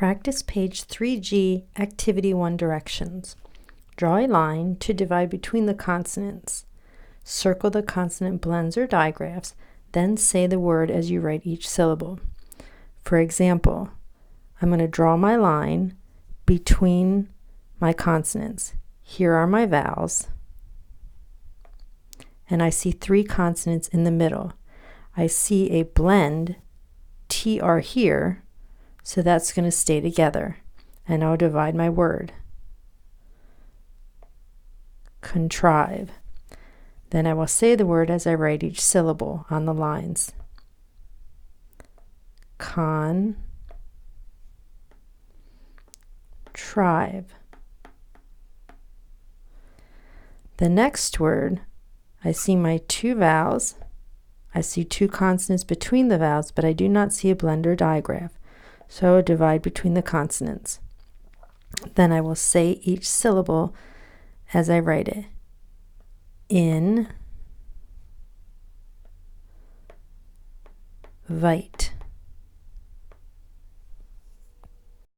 Practice page 3G, Activity 1 directions. Draw a line to divide between the consonants. Circle the consonant blends or digraphs, then say the word as you write each syllable. For example, I'm going to draw my line between my consonants. Here are my vowels, and I see 3 consonants in the middle. I see a blend, TR here, so that's going to stay together, and I'll divide my word. Contrive. Then I will say the word as I write each syllable on the lines. Contrive. The next word, I see my 2 vowels. I see 2 consonants between the vowels, but I do not see a blend or digraph. So I will divide between the consonants. Then I will say each syllable as I write it. In, vite.